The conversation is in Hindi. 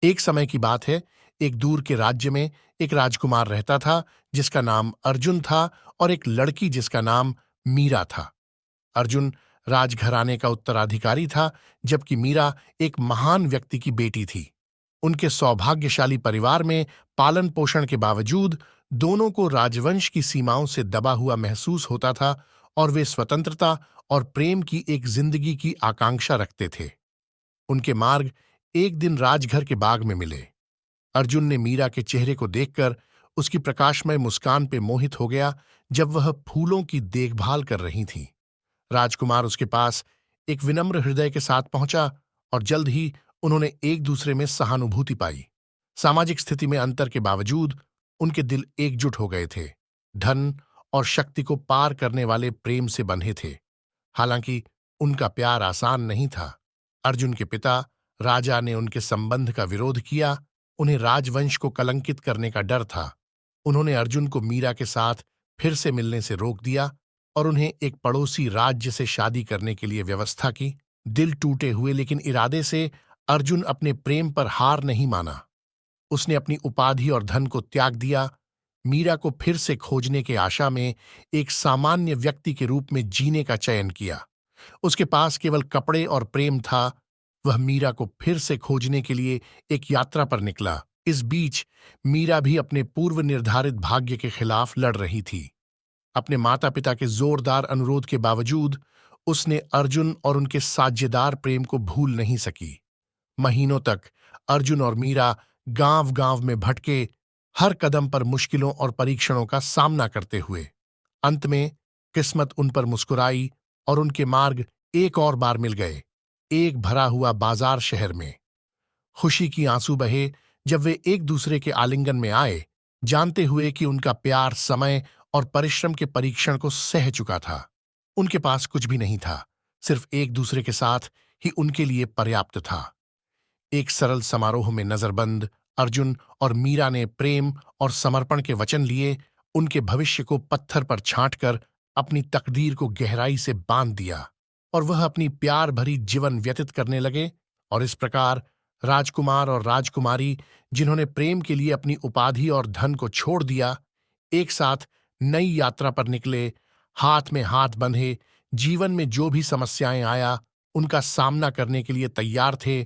एक समय की बात है। एक दूर के राज्य में एक राजकुमार रहता था जिसका नाम अर्जुन था और एक लड़की जिसका नाम मीरा था। अर्जुन राजघराने का उत्तराधिकारी था, जबकि मीरा एक महान व्यक्ति की बेटी थी। उनके सौभाग्यशाली परिवार में पालन पोषण के बावजूद दोनों को राजवंश की सीमाओं से दबा हुआ महसूस होता था और वे स्वतंत्रता और प्रेम की एक जिंदगी की आकांक्षा रखते थे। उनके मार्ग एक दिन राजघर के बाग में मिले। अर्जुन ने मीरा के चेहरे को देखकर उसकी प्रकाशमय मुस्कान पे मोहित हो गया जब वह फूलों की देखभाल कर रही थी। राजकुमार उसके पास एक विनम्र हृदय के साथ पहुंचा और जल्द ही उन्होंने एक दूसरे में सहानुभूति पाई। सामाजिक स्थिति में अंतर के बावजूद उनके दिल एकजुट हो गए थे। धन और शक्ति को पार करने वाले प्रेम से बंधे थे। हालांकि उनका प्यार आसान नहीं था। अर्जुन के पिता राजा ने उनके संबंध का विरोध किया। उन्हें राजवंश को कलंकित करने का डर था। उन्होंने अर्जुन को मीरा के साथ फिर से मिलने से रोक दिया और उन्हें एक पड़ोसी राज्य से शादी करने के लिए व्यवस्था की। दिल टूटे हुए लेकिन इरादे से अर्जुन अपने प्रेम पर हार नहीं माना। उसने अपनी उपाधि और धन को त्याग दिया, मीरा को फिर से खोजने के आशा में एक सामान्य व्यक्ति के रूप में जीने का चयन किया। उसके पास केवल कपड़े और प्रेम था। वह मीरा को फिर से खोजने के लिए एक यात्रा पर निकला। इस बीच मीरा भी अपने पूर्व निर्धारित भाग्य के खिलाफ लड़ रही थी। अपने माता पिता के जोरदार अनुरोध के बावजूद उसने अर्जुन और उनके साझेदार प्रेम को भूल नहीं सकी। महीनों तक अर्जुन और मीरा गांव गांव में भटके, हर कदम पर मुश्किलों और परीक्षणों का सामना करते हुए। अंत में किस्मत उन पर मुस्कुराई और उनके मार्ग एक और बार मिल गए, एक भरा हुआ बाजार शहर में। खुशी की आंसू बहे जब वे एक दूसरे के आलिंगन में आए, जानते हुए कि उनका प्यार समय और परिश्रम के परीक्षण को सह चुका था। उनके पास कुछ भी नहीं था, सिर्फ एक दूसरे के साथ ही उनके लिए पर्याप्त था। एक सरल समारोह में नजरबंद अर्जुन और मीरा ने प्रेम और समर्पण के वचन लिए, उनके भविष्य को पत्थर पर छांटकर अपनी तकदीर को गहराई से बांध दिया और वह अपनी प्यार भरी जीवन व्यतीत करने लगे। और इस प्रकार राजकुमार और राजकुमारी, जिन्होंने प्रेम के लिए अपनी उपाधि और धन को छोड़ दिया, एक साथ नई यात्रा पर निकले, हाथ में हाथ बंधे, जीवन में जो भी समस्याएं आया उनका सामना करने के लिए तैयार थे।